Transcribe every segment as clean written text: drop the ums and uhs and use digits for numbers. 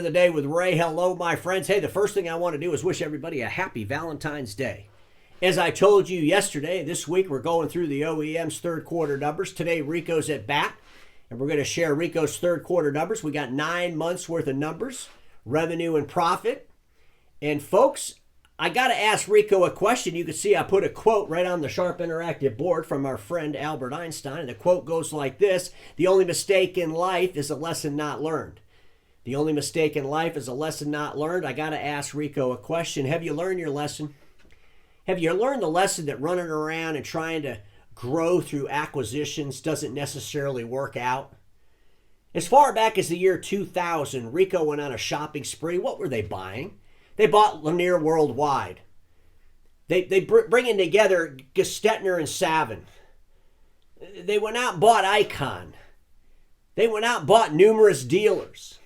of the day with Ray. Hello, my friends. Hey, the first thing I want to do is wish everybody a happy Valentine's Day. As I told you yesterday, this week we're going through the OEM's third quarter numbers. Today, Ricoh's at bat, and we're going to share Ricoh's third quarter numbers. We got 9 months worth of numbers, revenue and profit. And folks, I got to ask Ricoh a question. You can see I put a quote right on the Sharp Interactive board from our friend Albert Einstein. And the quote goes like this: "The only mistake in life is a lesson not learned." The only mistake in life is a lesson not learned. I got to ask Ricoh a question. Have you learned your lesson? Have you learned the lesson that running around and trying to grow through acquisitions doesn't necessarily work out? As far back as the year 2000, Ricoh went on a shopping spree. What were they buying? They bought Lanier Worldwide. They bringing together Gestetner and Savin. They went out and bought Icon. They went out and bought numerous dealers.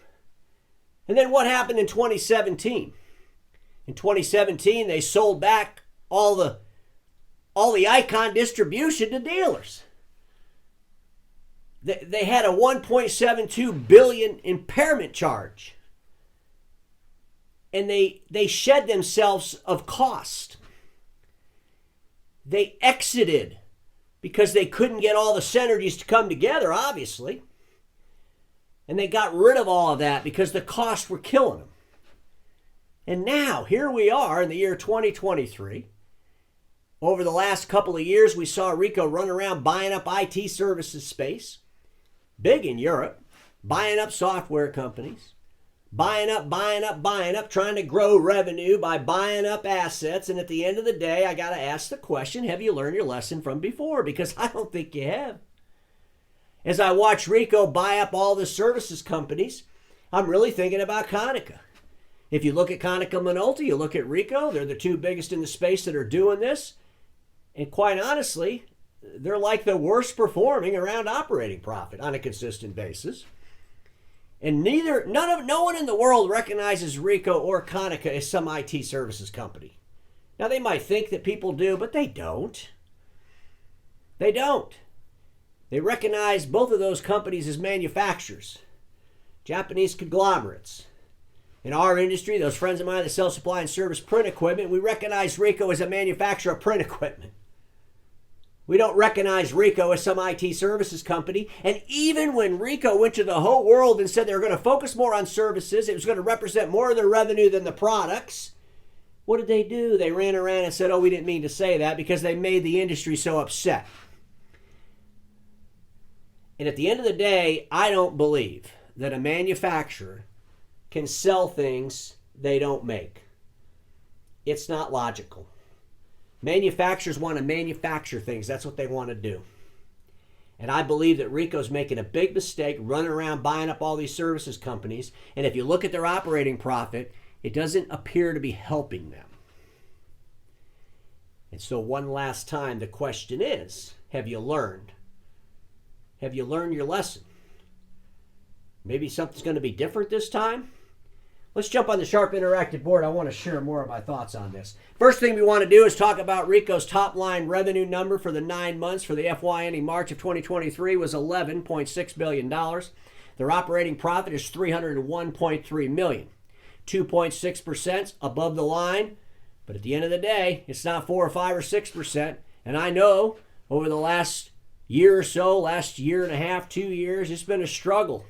And then what happened in 2017? In 2017, they sold back all the Icon distribution to dealers. They had a $1.72 billion impairment charge. And they shed themselves of cost. They exited because they couldn't get all the synergies to come together, obviously. And they got rid of all of that because the costs were killing them. And now, here we are in the year 2023. Over the last couple of years, we saw Ricoh run around buying up IT services space, big in Europe, buying up software companies, buying up, trying to grow revenue by buying up assets. And at the end of the day, I got to ask the question, have you learned your lesson from before? Because I don't think you have. As I watch Ricoh buy up all the services companies, I'm really thinking about Konica. If you look at Konica Minolta, you look at Ricoh, they're the two biggest in the space that are doing this. And quite honestly, they're like the worst performing around operating profit on a consistent basis. And no one in the world recognizes Ricoh or Konica as some IT services company. Now, they might think that people do, but they don't. They don't. They recognize both of those companies as manufacturers, Japanese conglomerates. In our industry, those friends of mine that sell, supply, and service print equipment, we recognize Ricoh as a manufacturer of print equipment. We don't recognize Ricoh as some IT services company. And even when Ricoh went to the whole world and said they were going to focus more on services, it was going to represent more of their revenue than the products, what did they do? They ran around and said, oh, we didn't mean to say that, because they made the industry so upset. And at the end of the day, I don't believe that a manufacturer can sell things they don't make. It's not logical. Manufacturers want to manufacture things. That's what they want to do. And I believe that Ricoh's making a big mistake running around buying up all these services companies. And if you look at their operating profit, it doesn't appear to be helping them. And so one last time, the question is, have you learned? Have you learned your lesson? Maybe something's going to be different this time? Let's jump on the Sharp Interactive board. I want to share more of my thoughts on this. First thing we want to do is talk about Ricoh's top line revenue number for the 9 months for the FY ending March of 2023 was $11.6 billion. Their operating profit is $301.3 million. 2.6% above the line. But at the end of the day, it's not 4 or 5 or 6%. And I know over the last year or so, last year and a half, 2 years, it's been a struggle.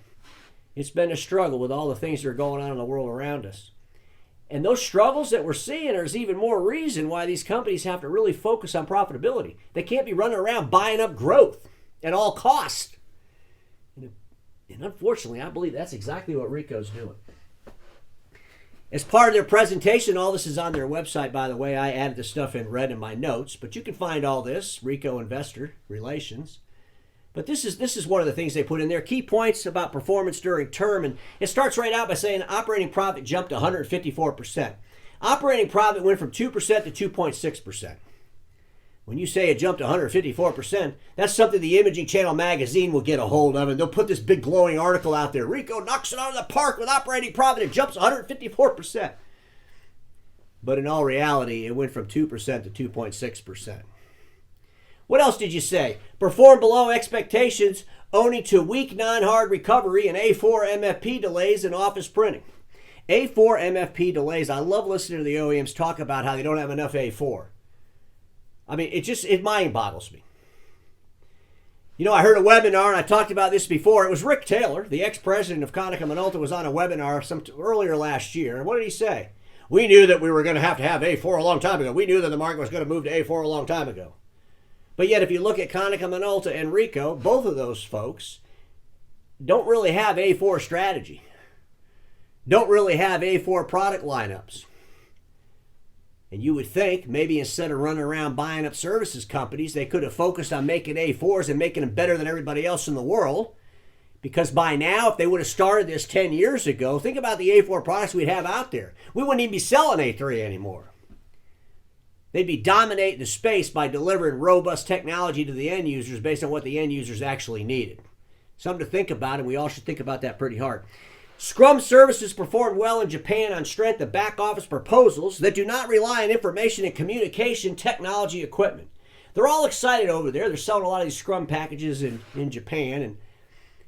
It's been a struggle with all the things that are going on in the world around us. And those struggles that we're seeing, there's even more reason why these companies have to really focus on profitability. They can't be running around buying up growth at all costs. And unfortunately, I believe that's exactly what Ricoh's doing. As part of their presentation, all this is on their website, by the way. I added the stuff in red in my notes, but you can find all this, Ricoh Investor Relations. But this is one of the things they put in there. Key points about performance during term. And it starts right out by saying operating profit jumped 154%. Operating profit went from 2% to 2.6%. When you say it jumped 154%, that's something the Imaging Channel magazine will get a hold of, and they'll put this big glowing article out there. Ricoh knocks it out of the park with operating profit. It jumps 154%. But in all reality, it went from 2% to 2.6%. What else did you say? Performed below expectations owing to weak non-hard recovery and A4 MFP delays in office printing. A4 MFP delays. I love listening to the OEMs talk about how they don't have enough A4. I mean, it mind boggles me. You know, I heard a webinar, and I talked about this before. It was Rick Taylor, the ex-president of Konica Minolta, was on a webinar earlier last year. And what did he say? We knew that we were going to have A4 a long time ago. We knew that the market was going to move to A4 a long time ago. But yet, if you look at Konica Minolta and Ricoh, both of those folks don't really have A4 strategy. Don't really have A4 product lineups. And you would think maybe instead of running around buying up services companies, they could have focused on making A4s and making them better than everybody else in the world. Because by now, if they would have started this 10 years ago, think about the A4 products we'd have out there. We wouldn't even be selling A3 anymore. They'd be dominating the space by delivering robust technology to the end users based on what the end users actually needed. Something to think about, and we all should think about that pretty hard. Scrum services performed well in Japan on strength of back office proposals that do not rely on information and communication technology equipment. They're all excited over there. They're selling a lot of these Scrum packages in Japan. And,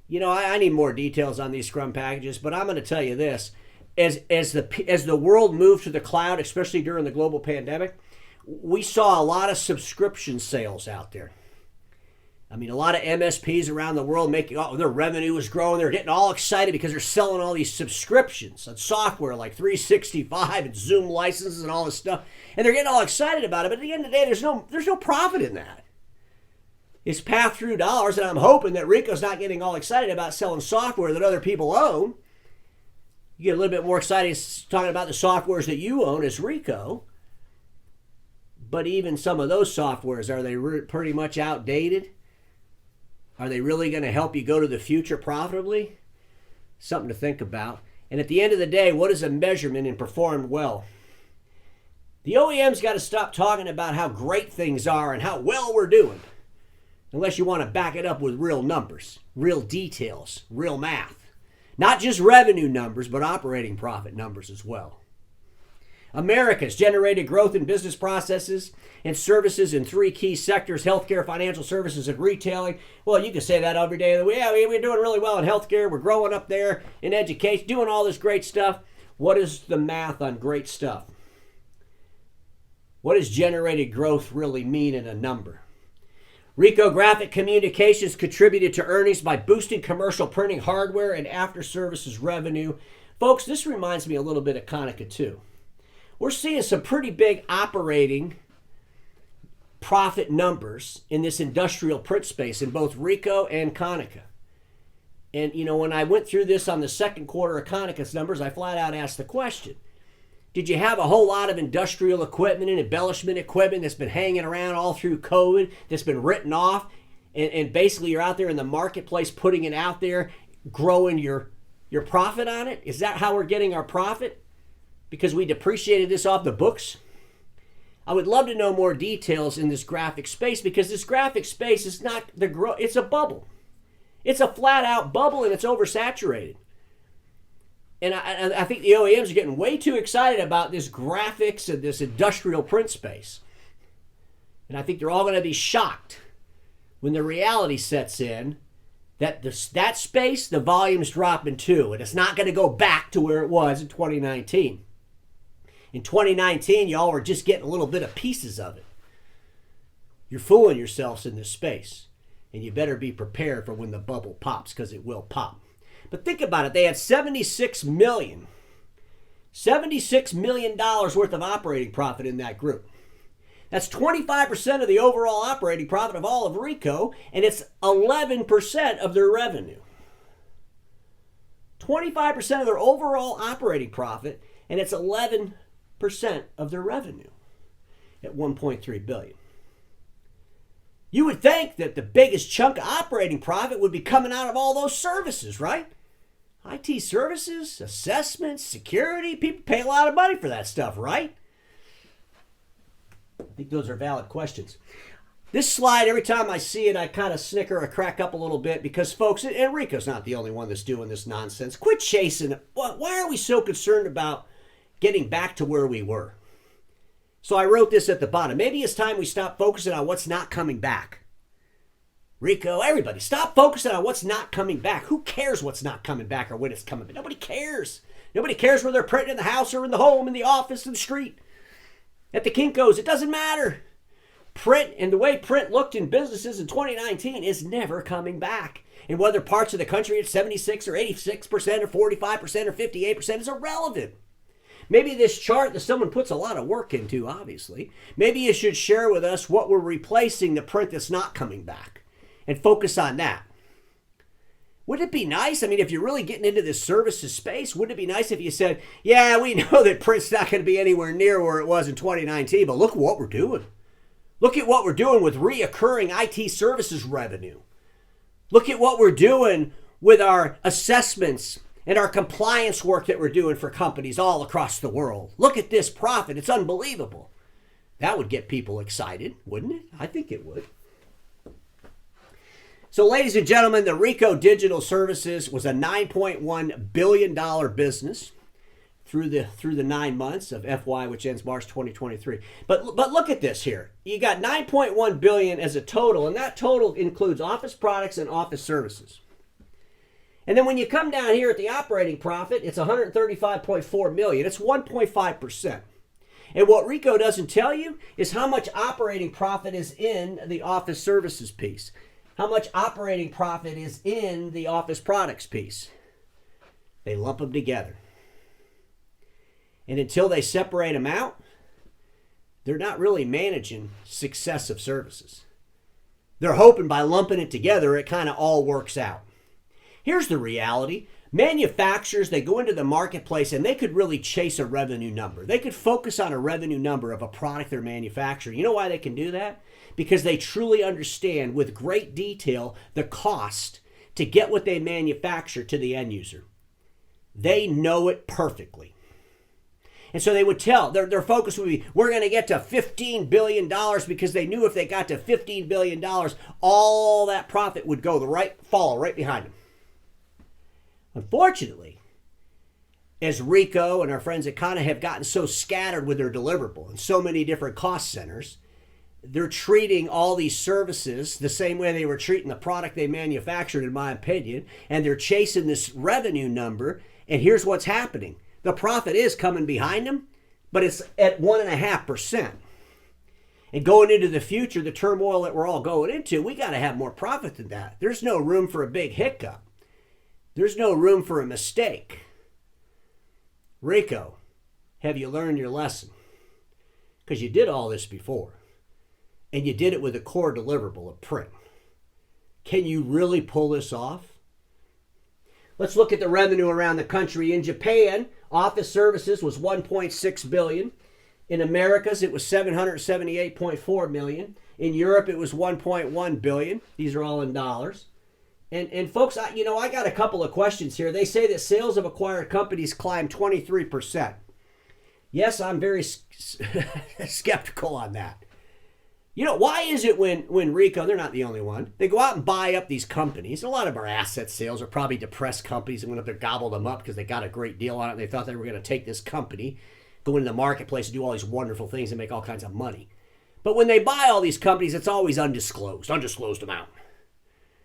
you know, I need more details on these Scrum packages, but I'm going to tell you this. As the world moved to the cloud, especially during the global pandemic, we saw a lot of subscription sales out there. I mean, a lot of MSPs around the world their revenue was growing. They're getting all excited because they're selling all these subscriptions on software like 365 and Zoom licenses and all this stuff. And they're getting all excited about it. But at the end of the day, there's no profit in that. It's pass-through dollars, and I'm hoping that Ricoh's not getting all excited about selling software that other people own. You get a little bit more excited talking about the softwares that you own as Ricoh. But even some of those softwares, are they pretty much outdated? Are they really going to help you go to the future profitably? Something to think about. And at the end of the day, what is a measurement in performed well? The OEM's got to stop talking about how great things are and how well we're doing, unless you want to back it up with real numbers, real details, real math. Not just revenue numbers, but operating profit numbers as well. America's generated growth in business processes and services in three key sectors: healthcare, financial services, and retailing. Well, you can say that every day of the week. Yeah, we're doing really well in healthcare. We're growing up there in education, doing all this great stuff. What is the math on great stuff? What does generated growth really mean in a number? Ricoh Graphic Communications contributed to earnings by boosting commercial printing hardware and after-services revenue. Folks, this reminds me a little bit of Konica too. We're seeing some pretty big operating profit numbers in this industrial print space in both Ricoh and Konica. And, you know, when I went through this on the second quarter of Konica's numbers, I flat out asked the question, did you have a whole lot of industrial equipment and embellishment equipment that's been hanging around all through COVID, that's been written off, and basically you're out there in the marketplace putting it out there, growing your profit on it? Is that how we're getting our profit? Because we depreciated this off the books? I would love to know more details in this graphic space, because this graphic space is not the growth, it's a bubble. It's a flat out bubble, and it's oversaturated. And I think the OEMs are getting way too excited about this graphics and this industrial print space. And I think they're all going to be shocked when the reality sets in that that space, the volume's dropping too, and it's not going to go back to where it was in 2019. In 2019, y'all were just getting a little bit of pieces of it. You're fooling yourselves in this space, and you better be prepared for when the bubble pops, because it will pop. But think about it. They had $76 million worth of operating profit in that group. That's 25% of the overall operating profit of all of Ricoh, and it's 11% of their revenue. 25% of their overall operating profit, and it's 11% of their revenue at $1.3 billion. You would think that the biggest chunk of operating profit would be coming out of all those services, right? IT services, assessments, security. People pay a lot of money for that stuff, right? I think those are valid questions. This slide, every time I see it, I kind of snicker or crack up a little bit, because, folks, and Ricoh's not the only one that's doing this nonsense. Quit chasing it. Why are we so concerned about getting back to where we were? So I wrote this at the bottom. Maybe it's time we stop focusing on what's not coming back. Ricoh, everybody, stop focusing on what's not coming back. Who cares what's not coming back or when it's coming back? Nobody cares. Nobody cares whether they're printing in the house or in the home, in the office, in the street, at the Kinko's. It doesn't matter. Print and the way print looked in businesses in 2019 is never coming back. And whether parts of the country at 76 or 86% or 45% or 58% is irrelevant. Maybe this chart that someone puts a lot of work into, obviously, maybe you should share with us what we're replacing the print that's not coming back and focus on that. Wouldn't it be nice? I mean, if you're really getting into this services space, wouldn't it be nice if you said, yeah, we know that print's not going to be anywhere near where it was in 2019, but look at what we're doing. Look at what we're doing with reoccurring IT services revenue. Look at what we're doing with our assessments and our compliance work that we're doing for companies all across the world. Look at this profit. It's unbelievable. That would get people excited, wouldn't it? I think it would. So, ladies and gentlemen, the Ricoh Digital Services was a $9.1 billion business through the 9 months of FY, which ends March 2023. But look at this here. You got $9.1 billion as a total, and that total includes office products and office services. And then when you come down here at the operating profit, it's $135.4 million. It's 1.5%. And what Ricoh doesn't tell you is how much operating profit is in the office services piece. How much operating profit is in the office products piece. They lump them together. And until they separate them out, they're not really managing success of services. They're hoping by lumping it together, it kind of all works out. Here's the reality. Manufacturers, they go into the marketplace and they could really chase a revenue number. They could focus on a revenue number of a product they're manufacturing. You know why they can do that? Because they truly understand with great detail the cost to get what they manufacture to the end user. They know it perfectly. And so they would tell, their focus would be, we're going to get to $15 billion because they knew if they got to $15 billion, all that profit would follow right behind them. Unfortunately, as Ricoh and our friends at Kana have gotten so scattered with their deliverable and so many different cost centers, they're treating all these services the same way they were treating the product they manufactured, in my opinion, and they're chasing this revenue number, and here's what's happening. The profit is coming behind them, but it's at 1.5%. And going into the future, the turmoil that we're all going into, we got to have more profit than that. There's no room for a big hiccup. There's no room for a mistake. Ricoh, have you learned your lesson? Because you did all this before. And you did it with a core deliverable of print. Can you really pull this off? Let's look at the revenue around the country. In Japan, office services was $1.6 billion. In Americas, it was $778.4 million. In Europe, it was $1.1 billion. These are all in dollars. And folks, I got a couple of questions here. They say that sales of acquired companies climbed 23%. Yes, I'm very skeptical on that. Why is it when Ricoh, they're not the only one, they go out and buy up these companies. A lot of our asset sales are probably depressed companies and went up there, gobbled them up because they got a great deal on it and they thought they were going to take this company, go into the marketplace and do all these wonderful things and make all kinds of money. But when they buy all these companies, it's always undisclosed amount.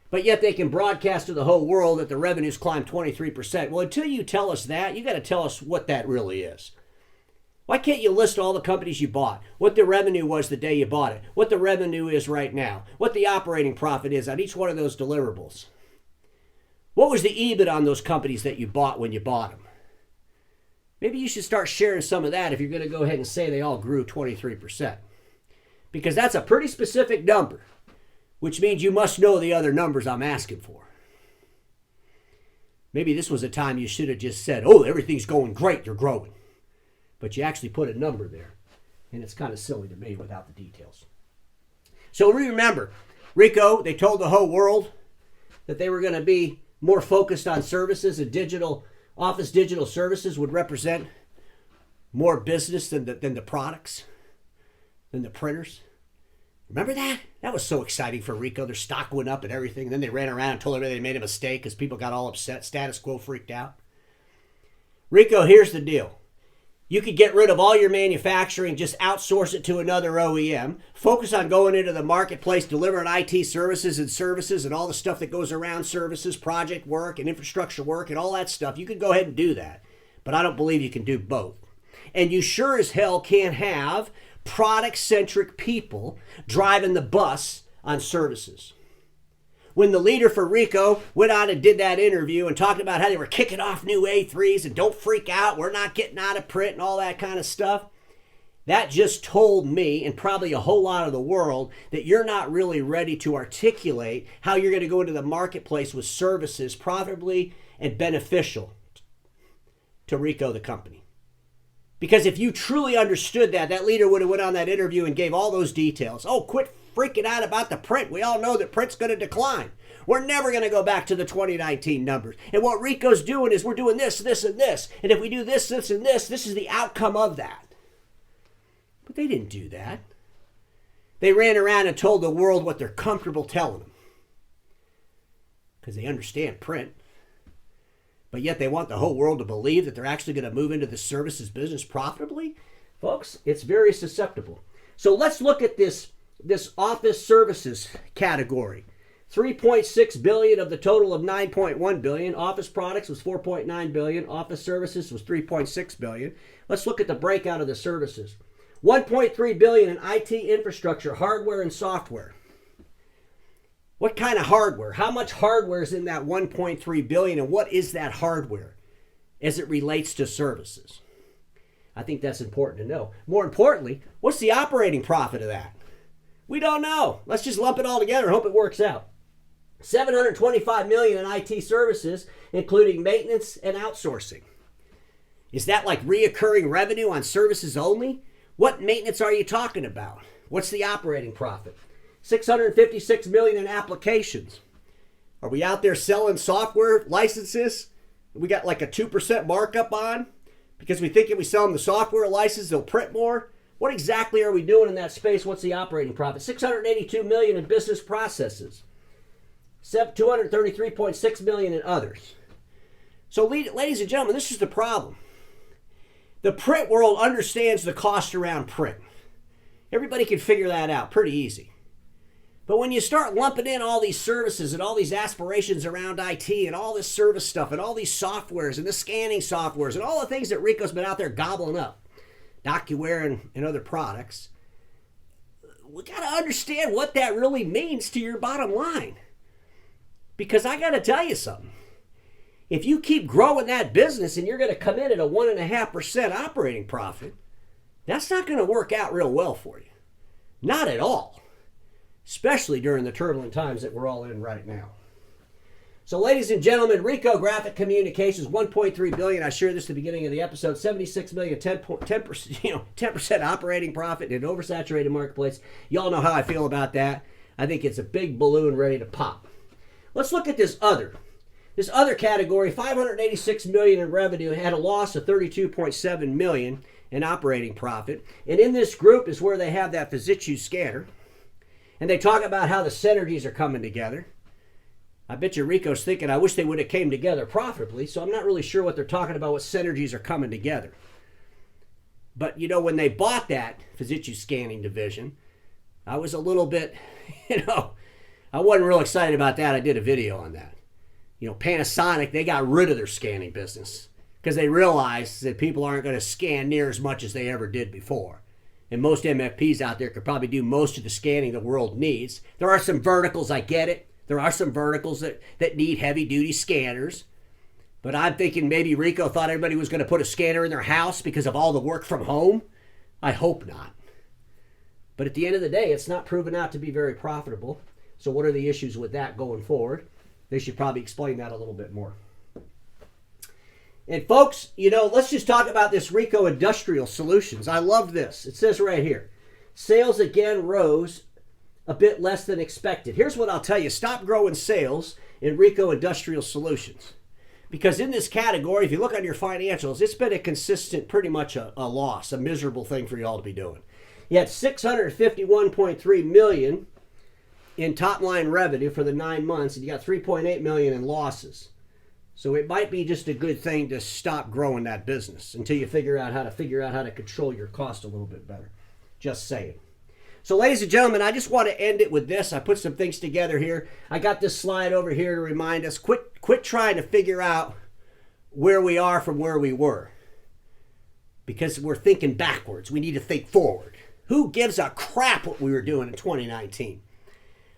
But yet they can broadcast to the whole world that the revenues climbed 23%. Well, until you tell us that, you got to tell us what that really is. Why can't you list all the companies you bought? What the revenue was the day you bought it? What the revenue is right now? What the operating profit is on each one of those deliverables? What was the EBIT on those companies that you bought when you bought them? Maybe you should start sharing some of that if you're going to go ahead and say they all grew 23%. Because that's a pretty specific number, which means you must know the other numbers I'm asking for. Maybe this was a time you should have just said, oh, everything's going great, they're growing. But you actually put a number there. And it's kind of silly to me without the details. So remember, Ricoh, they told the whole world that they were going to be more focused on services, and office digital services would represent more business than the products, than the printers. Remember that? That was so exciting for Ricoh. Their stock went up and everything. And then they ran around and told everybody they made a mistake because people got all upset. Status quo freaked out. Ricoh, here's the deal. You could get rid of all your manufacturing, just outsource it to another OEM, focus on going into the marketplace, delivering IT services and all the stuff that goes around services, project work and infrastructure work and all that stuff. You could go ahead and do that. but I don't believe you can do both. And you sure as hell can't have product-centric people driving the bus on services. When the leader for Ricoh went on and did that interview and talked about how they were kicking off new A3s and don't freak out, we're not getting out of print and all that kind of stuff, that just told me, and probably a whole lot of the world, that you're not really ready to articulate how you're going to go into the marketplace with services profitably and beneficial to Ricoh, the company. Because if you truly understood that, that leader would have went on that interview and gave all those details. Oh, quit freaking out about the print. We all know that print's going to decline. We're never going to go back to the 2019 numbers. And what Ricoh's doing is we're doing this, this, and this. And if we do this, this, and this is the outcome of that. But they didn't do that. They ran around and told the world what they're comfortable telling them. Because they understand print. But yet they want the whole world to believe that they're actually going to move into the services business profitably? Folks, it's very susceptible. So let's look at this office services category. 3.6 billion of the total of 9.1 billion. Office products was 4.9 billion. Office services was 3.6 billion. Let's look at the breakout of the services. 1.3 billion in IT infrastructure, hardware and software. What kind of hardware? How much hardware is in that 1.3 billion, and what is that hardware as it relates to services? I think that's important to know. More importantly, what's the operating profit of that? We don't know. Let's just lump it all together and hope it works out. 725 million in IT services, including maintenance and outsourcing. Is that like reoccurring revenue on services only? What maintenance are you talking about? What's the operating profit? 656 million in applications. Are we out there selling software licenses? We got like a 2% markup on because we think if we sell them the software license, they'll print more. What exactly are we doing in that space? What's the operating profit? 682 million in business processes. 233.6 million in others. So ladies and gentlemen, this is the problem. The print world understands the cost around print. Everybody can figure that out pretty easy. But when you start lumping in all these services and all these aspirations around IT and all this service stuff and all these softwares and the scanning softwares and all the things that Ricoh's been out there gobbling up, DocuWare and other products, we got to understand what that really means to your bottom line. Because I got to tell you something. If you keep growing that business and you're going to come in at a 1.5% operating profit, that's not going to work out real well for you. Not at all. Especially during the turbulent times that we're all in right now. So ladies and gentlemen, Ricoh Graphic Communications, 1.3 billion. I shared this at the beginning of the episode. 76 million, 10% operating profit in an oversaturated marketplace. Y'all know how I feel about that. I think it's a big balloon ready to pop. Let's look at this other. This other category, 586 million in revenue, had a loss of 32.7 million in operating profit. And in this group is where they have that Fujitsu scanner. And they talk about how the synergies are coming together. I bet you Ricoh's thinking, I wish they would have came together profitably, so I'm not really sure what they're talking about, what synergies are coming together. But, you know, when they bought that Fujitsu scanning division, I was a little bit, I wasn't real excited about that. I did a video on that. Panasonic, they got rid of their scanning business because they realized that people aren't going to scan near as much as they ever did before. And most MFPs out there could probably do most of the scanning the world needs. There are some verticals, I get it. There are some verticals that need heavy-duty scanners. But I'm thinking maybe Ricoh thought everybody was going to put a scanner in their house because of all the work from home. I hope not. But at the end of the day, it's not proven out to be very profitable. So what are the issues with that going forward? They should probably explain that a little bit more. And folks, let's just talk about this Ricoh Industrial Solutions. I love this. It says right here, sales again rose a bit less than expected. Here's what I'll tell you. Stop growing sales in Ricoh Industrial Solutions. Because in this category, if you look on your financials, it's been a consistent, pretty much a loss, a miserable thing for you all to be doing. You had 651.3 million in top line revenue for the 9 months, and you got 3.8 million in losses. So it might be just a good thing to stop growing that business until you figure out how to control your cost a little bit better. Just saying. So ladies and gentlemen, I just want to end it with this. I put some things together here. I got this slide over here to remind us, quit trying to figure out where we are from where we were. because we're thinking backwards. We need to think forward. Who gives a crap what we were doing in 2019?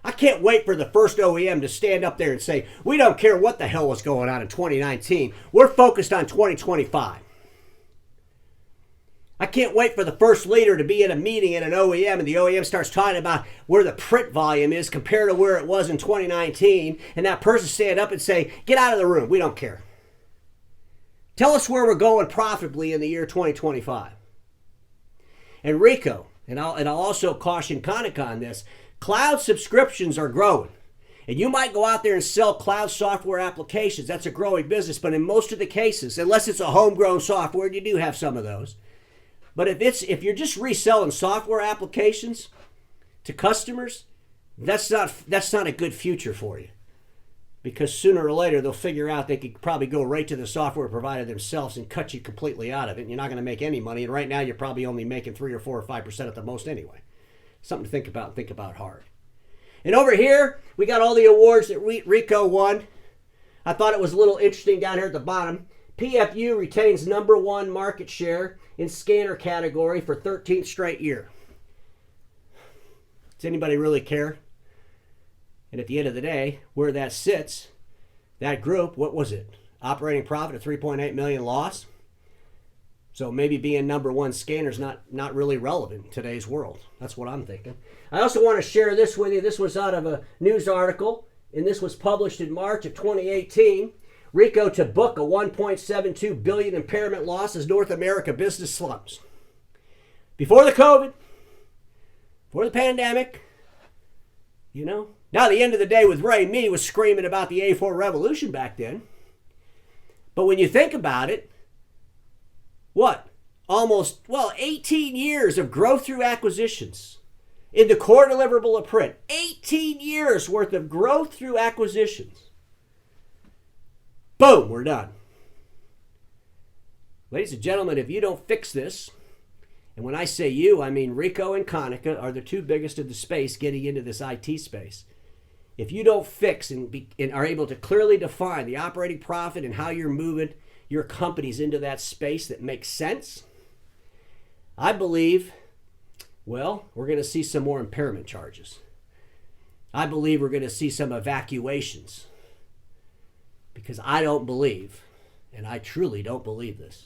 I can't wait for the first OEM to stand up there and say, we don't care what the hell was going on in 2019. We're focused on 2025. I can't wait for the first leader to be in a meeting at an OEM and the OEM starts talking about where the print volume is compared to where it was in 2019, and that person stand up and say, get out of the room, we don't care. Tell us where we're going profitably in the year 2025. And Ricoh, and I'll also caution Konica on this, cloud subscriptions are growing. And you might go out there and sell cloud software applications. That's a growing business, but in most of the cases, unless it's a homegrown software, and you do have some of those, but if you're just reselling software applications to customers, that's not a good future for you. Because sooner or later they'll figure out they could probably go right to the software provider themselves and cut you completely out of it. And you're not going to make any money. And right now you're probably only making 3 or 4 or 5% at the most anyway. Something to think about and think about hard. And over here we got all the awards that Ricoh won. I thought it was a little interesting down here at the bottom. PFU retains #1 market share in scanner category for 13th straight year. Does anybody really care? And at the end of the day, where that sits, that group, what was it? Operating profit of $3.8 million loss. So maybe being #1 scanner is not really relevant in today's world. That's what I'm thinking. I also want to share this with you. This was out of a news article, and this was published in March of 2018. Ricoh to book a $1.72 billion impairment loss as North America business slumps. Before the COVID, before the pandemic, you know. Now, at the end of the day with Ray, me was screaming about the A4 revolution back then. But when you think about it, what? 18 years of growth through acquisitions in the core deliverable of print. 18 years worth of growth through acquisitions. Boom, we're done. Ladies and gentlemen, if you don't fix this, and when I say you, I mean Ricoh and Konica are the two biggest in the space getting into this IT space. If you don't fix and are able to clearly define the operating profit and how you're moving your companies into that space that makes sense, I believe, well, we're going to see some more impairment charges. I believe we're going to see some evacuations. Because I don't believe, and I truly don't believe this,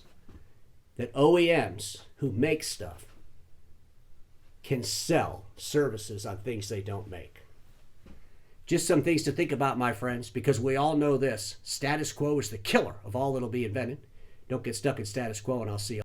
that OEMs who make stuff can sell services on things they don't make. Just some things to think about, my friends, because we all know this. Status quo is the killer of all that'll be invented. Don't get stuck in status quo, and I'll see you.